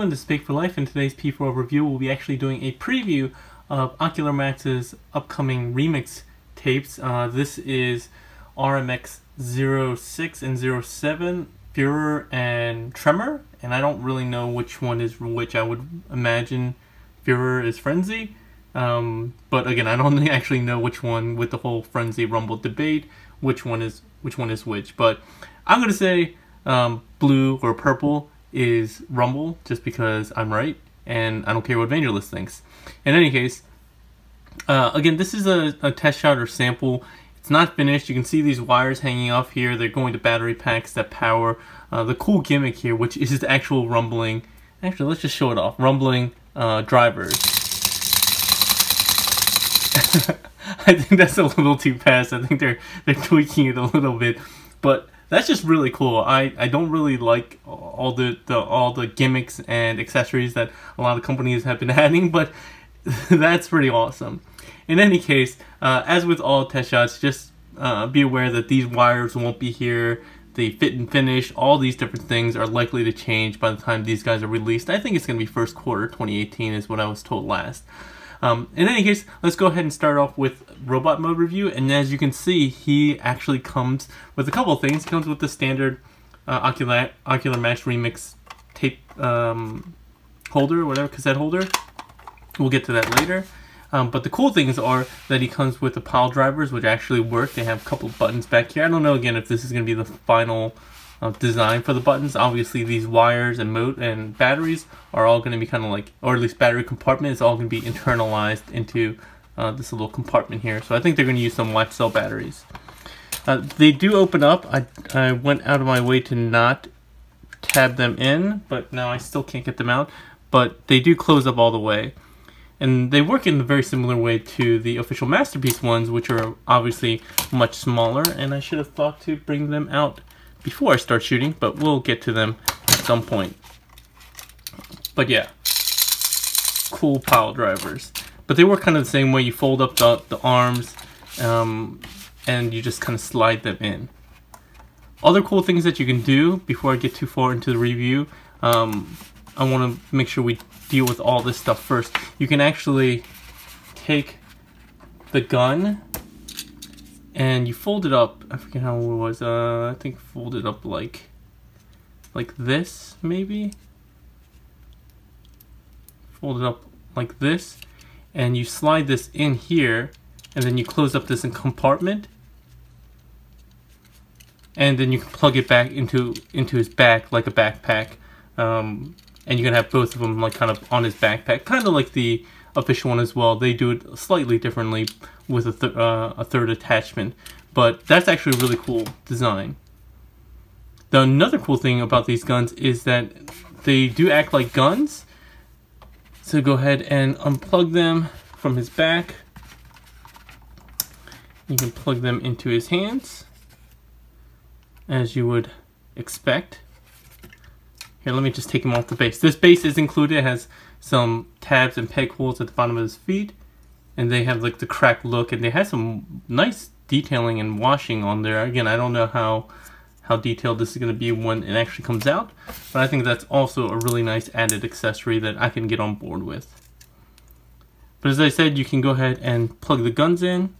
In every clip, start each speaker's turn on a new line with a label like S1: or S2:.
S1: everyone, this is Fake for Life. In today's P4L review, we'll be actually doing a preview of Ocular Max's upcoming remix tapes. This is RMX-06 and 07, Furor and Tremor, and I don't really know which one is which. I would imagine Furor is Frenzy, but again, I don't actually know which one, with the whole Frenzy Rumble debate, which one is which. But I'm gonna say blue or purple is Rumble, just because I'm right, and I don't care what Vanderlist thinks. In any case, again, this is a test shot or sample. It's not finished. You can see these wires hanging off here. They're going to battery packs that power the cool gimmick here, which is the actual rumbling. Actually, let's just show it off. Rumbling drivers. I think that's a little too fast. I think they're tweaking it a little bit, but that's just really cool. I don't really like all the gimmicks and accessories that a lot of companies have been adding, but that's pretty awesome. In any case, as with all test shots, just be aware that these wires won't be here. The fit and finish, all these different things are likely to change by the time these guys are released. I think it's going to be first quarter 2018 is what I was told last. In any case, let's go ahead and start off with robot mode review. And as you can see, he actually comes with a couple of things. He comes with the standard Ocular Max Remix tape holder, whatever, cassette holder. We'll get to that later. But the cool things are that he comes with the pile drivers, which actually work. They have a couple of buttons back here. I don't know, again, if this is going to be the final design for the buttons. Obviously, these wires and batteries are all going to be kind of like, or at least battery compartment is all going to be internalized into this little compartment here. So I think they're going to use some watch cell batteries. They do open up. I went out of my way to not tab them in, but now I still can't get them out. But they do close up all the way. And they work in a very similar way to the official Masterpiece ones, which are obviously much smaller. And I should have thought to bring them out before I start shooting, but we'll get to them at some point. But yeah, cool pile drivers. But they work kind of the same way. You fold up the arms and you just kind of slide them in. Other cool things that you can do before I get too far into the review, I want to make sure we deal with all this stuff first. You can actually take the gun and you fold it up. I forget how it was. I think fold it up like this, maybe. Fold it up like this, and you slide this in here, and then you close up this compartment, and then you can plug it back into his back like a backpack. And you can have both of them like kind of on his backpack, kind of like the official one as well. They do it slightly differently with a third attachment, but that's actually a really cool design. Another cool thing about these guns is that they do act like guns. So go ahead and unplug them from his back. You can plug them into his hands, as you would expect. Here, let me just take him off the base. This base is included. It has some tabs and peg holes at the bottom of his feet, and they have like the cracked look, and they have some nice detailing and washing on there. Again, I don't know how detailed this is going to be when it actually comes out, but I think that's also a really nice added accessory that I can get on board with. But as I said, you can go ahead and plug the guns in,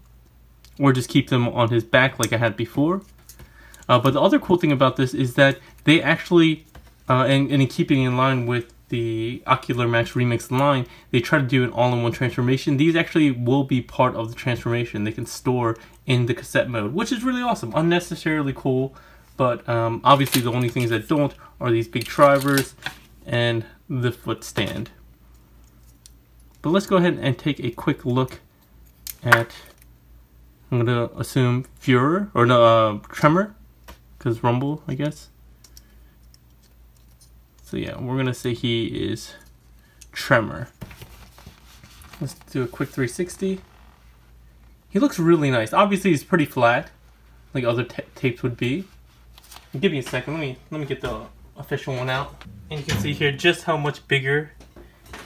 S1: or just keep them on his back like I had before. But the other cool thing about this is that they actually and in keeping in line with the Ocular Max Remix line, they try to do an all-in-one transformation. These actually will be part of the transformation. They can store in the cassette mode, which is really awesome. Unnecessarily cool, but obviously the only things that don't are these big drivers and the foot stand. But let's go ahead and take a quick look at, I'm going to assume Furor, or no, Tremor, because Rumble, I guess. So yeah, we're going to say he is Tremor. Let's do a quick 360. He looks really nice. Obviously, he's pretty flat, like other tapes would be. Give me a second. Let me get the official one out, and you can see here just how much bigger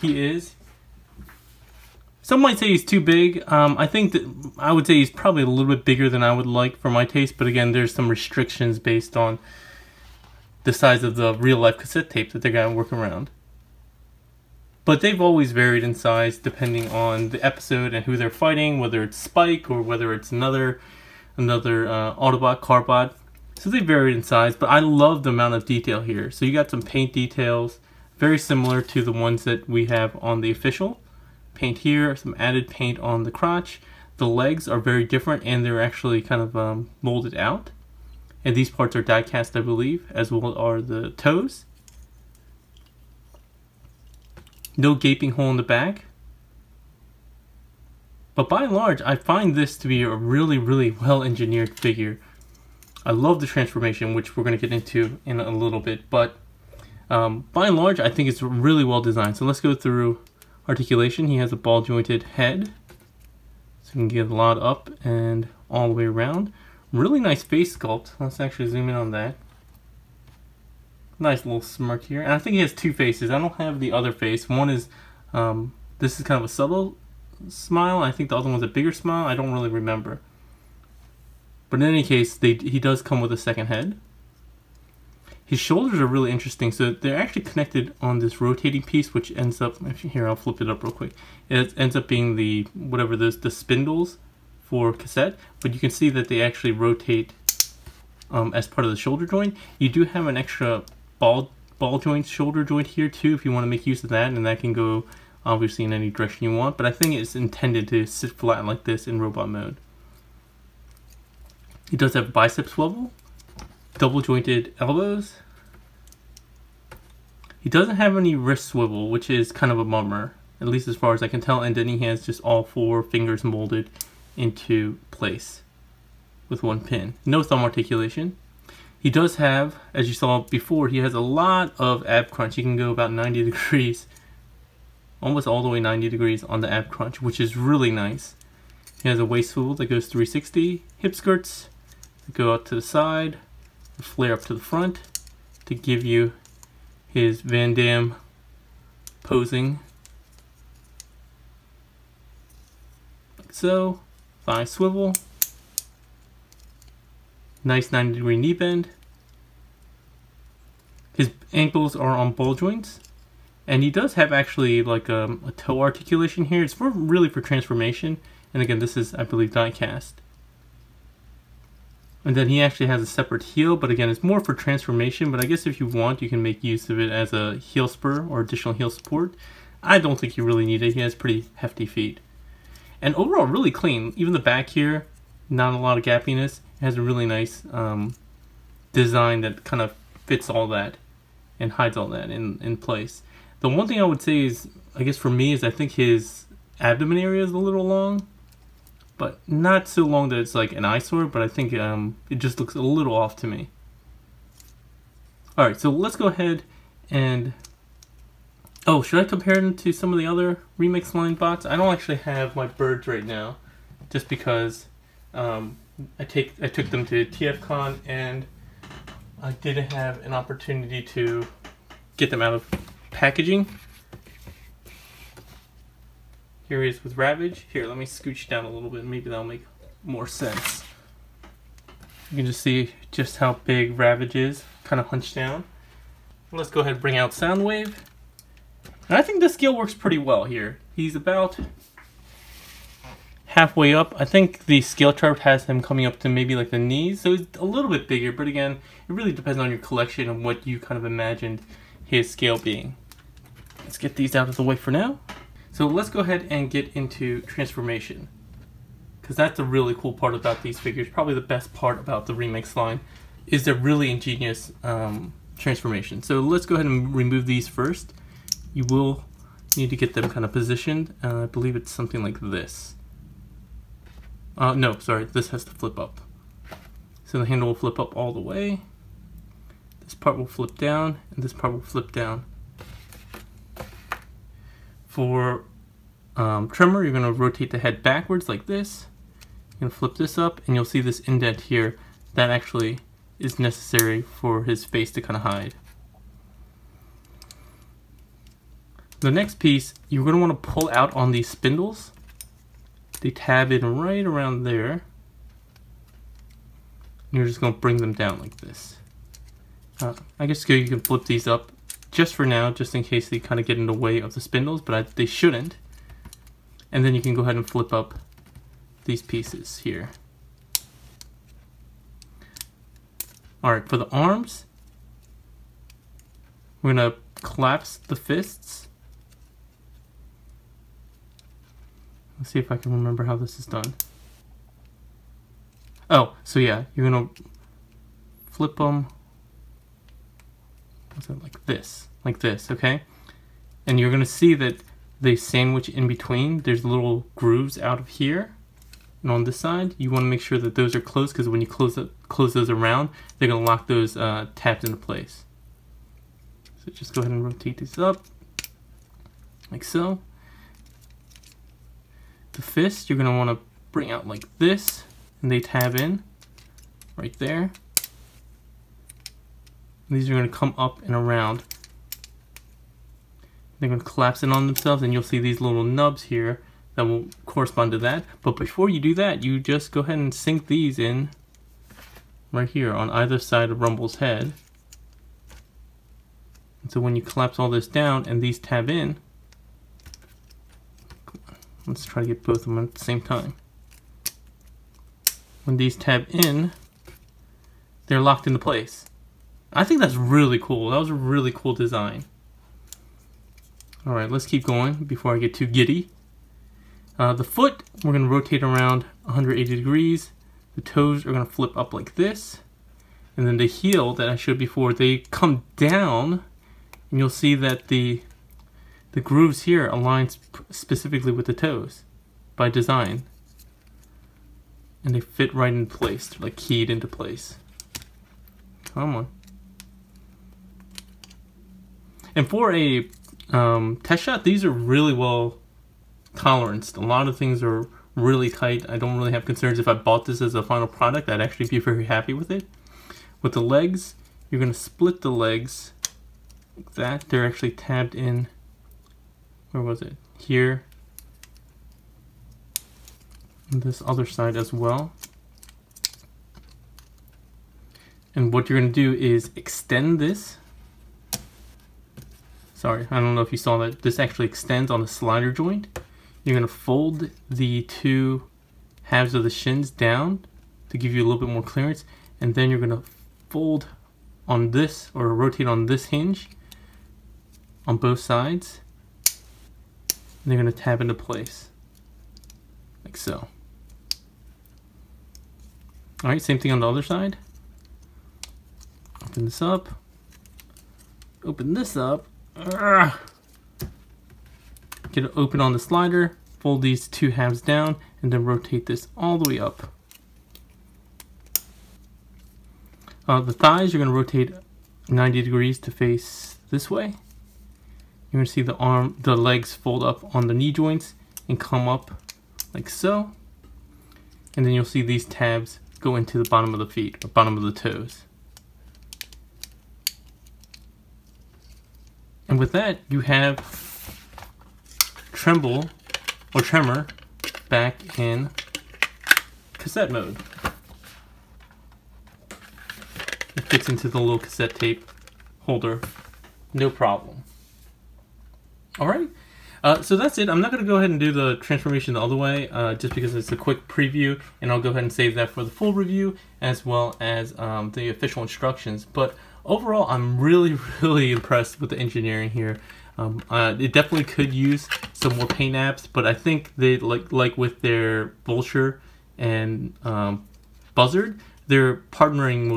S1: he is. Some might say he's too big. I think that I would say he's probably a little bit bigger than I would like for my taste. But again, there's some restrictions based on the size of the real life cassette tape that they're gonna work around. But they've always varied in size depending on the episode and who they're fighting, whether it's Spike or whether it's another Autobot, Carbot. So they varied in size, but I love the amount of detail here. So you got some paint details, very similar to the ones that we have on the official. Paint here, some added paint on the crotch. The legs are very different, and they're actually kind of molded out. And these parts are die cast, I believe, as well are the toes. No gaping hole in the back. But by and large, I find this to be a really, really well-engineered figure. I love the transformation, which we're going to get into in a little bit. But by and large, I think it's really well designed. So let's go through articulation. He has a ball-jointed head. So we can get a lot up and all the way around. Really nice face sculpt. Let's actually zoom in on that. Nice little smirk here. And I think he has two faces. I don't have the other face. One is, this is kind of a subtle smile. I think the other one's a bigger smile. I don't really remember. But in any case, he does come with a second head. His shoulders are really interesting. So they're actually connected on this rotating piece, which ends up, here, I'll flip it up real quick. It ends up being the spindles for cassette. But you can see that they actually rotate as part of the shoulder joint. You do have an extra ball joint, shoulder joint here too, if you want to make use of that. And that can go, obviously, in any direction you want. But I think it's intended to sit flat like this in robot mode. He does have bicep swivel, double jointed elbows. He doesn't have any wrist swivel, which is kind of a bummer, at least as far as I can tell. And then he has just all four fingers molded into place with one pin. No thumb articulation. He does have, as you saw before, he has a lot of ab crunch. He can go about 90 degrees, almost all the way 90 degrees on the ab crunch, which is really nice. He has a waist swivel that goes 360, hip skirts that go out to the side, flare up to the front to give you his Van Damme posing. Like so. Thigh swivel. Nice 90-degree knee bend. His ankles are on ball joints. And he does have actually like a toe articulation here. It's really for transformation. And again, this is, I believe, die cast. And then he actually has a separate heel, but again, it's more for transformation. But I guess if you want, you can make use of it as a heel spur or additional heel support. I don't think you really need it. He has pretty hefty feet. And overall, really clean. Even the back here, not a lot of gappiness. It has a really nice design that kind of fits all that and hides all that in place. The one thing I would say is, I guess for me, is I think his abdomen area is a little long. But not so long that it's like an eyesore, but I think it just looks a little off to me. Alright, so let's go ahead and... Oh, should I compare them to some of the other Remix line bots? I don't actually have my birds right now, just because I took them to TFCon and I didn't have an opportunity to get them out of packaging. Here he is with Ravage. Here, let me scooch down a little bit. Maybe that'll make more sense. You can just see just how big Ravage is, kind of hunched down. Let's go ahead and bring out Soundwave. And I think the scale works pretty well here. He's about halfway up. I think the scale chart has him coming up to maybe like the knees, so he's a little bit bigger, but again, it really depends on your collection and what you kind of imagined his scale being. Let's get these out of the way for now. So let's go ahead and get into transformation, because that's the really cool part about these figures. Probably the best part about the Remix line is their really ingenious transformation. So let's go ahead and remove these first. You will need to get them kind of positioned. I believe it's something like this. No, sorry, this has to flip up. So the handle will flip up all the way. This part will flip down, and this part will flip down. For Tremor, you're going to rotate the head backwards like this. You're going to flip this up, and you'll see this indent here. That actually is necessary for his face to kind of hide. The next piece, you're going to want to pull out on these spindles. They tab in right around there. And you're just going to bring them down like this. I guess you can flip these up just for now, just in case they kind of get in the way of the spindles, but they shouldn't. And then you can go ahead and flip up these pieces here. Alright, for the arms, we're going to collapse the fists. Let's see if I can remember how this is done. Oh, so yeah, you're going to flip them like this, okay? And you're going to see that they sandwich in between. There's little grooves out of here. And on this side, you want to make sure that those are closed, because when you close those around, they're going to lock those tabs into place. So just go ahead and rotate these up, like so. The fist, you're going to want to bring out like this, and they tab in right there. And these are going to come up and around. They're going to collapse in on themselves, and you'll see these little nubs here that will correspond to that. But before you do that, you just go ahead and sink these in right here on either side of Rumble's head. And so when you collapse all this down and these tab in, let's try to get both of them at the same time. When these tab in, they're locked into place. I think that's really cool. That was a really cool design. Alright, let's keep going before I get too giddy. The foot, we're going to rotate around 180 degrees. The toes are going to flip up like this. And then the heel that I showed before, they come down. And you'll see that the grooves here align specifically with the toes by design. And they fit right in place. They're like keyed into place. Come on. And for a test shot, these are really well toleranced. A lot of things are really tight. I don't really have concerns. If I bought this as a final product, I'd actually be very happy with it. With the legs, you're going to split the legs like that. They're actually tabbed in, where was it? Here. And this other side as well. And what you're going to do is extend this. Sorry, I don't know if you saw that. This actually extends on the slider joint. You're going to fold the two halves of the shins down to give you a little bit more clearance. And then you're going to fold on this, or rotate on this hinge on both sides. And they're going to tab into place, like so. Alright, same thing on the other side. Open this up. Open this up. Get it open on the slider, fold these two halves down, and then rotate this all the way up. The thighs, you're going to rotate 90 degrees to face this way. You're going to see the legs fold up on the knee joints and come up like so. And then you'll see these tabs go into the bottom of the feet, or bottom of the toes. And with that, you have Tremor back in cassette mode. It fits into the little cassette tape holder, no problem. Alright, so that's it. I'm not going to go ahead and do the transformation the other way, just because it's a quick preview, and I'll go ahead and save that for the full review, as well as the official instructions. But overall, I'm really impressed with the engineering here. It definitely could use some more paint apps, but I think they like with their Vulture and Buzzard, they've been partnering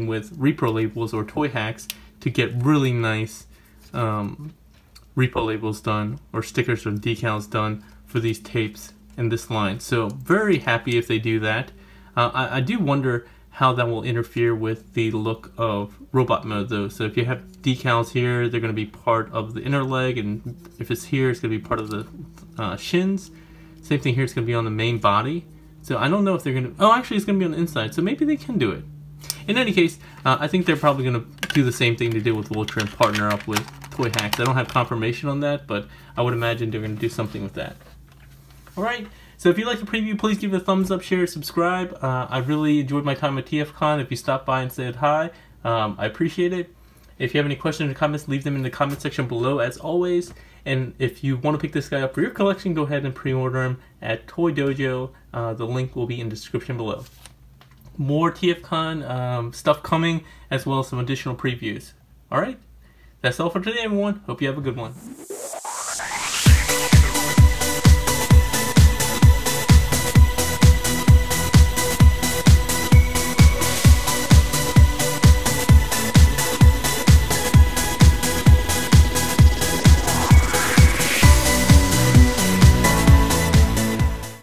S1: with repro labels or toy hacks to get really nice repo labels done, or stickers or decals done for these tapes in this line. So very happy if they do that. I do wonder how that will interfere with the look of robot mode though. So if you have decals here, they're going to be part of the inner leg, and if it's here, it's going to be part of the shins. Same thing here, it's going to be on the main body. So I don't know if they're going to, oh actually it's going to be on the inside, so maybe they can do it. In any case, I think they're probably going to do the same thing they did with Vulture and partner up with toy hacks. I don't have confirmation on that, but I would imagine they're going to do something with that. Alright, so if you like the preview, please give it a thumbs up, share, subscribe. I really enjoyed my time at TFCon. If you stopped by and said hi, I appreciate it. If you have any questions or comments, leave them in the comment section below as always. And if you want to pick this guy up for your collection, go ahead and pre-order him at Toy Dojo. The link will be in the description below. More TFCon stuff coming, as well as some additional previews. Alright, that's all for today everyone. Hope you have a good one.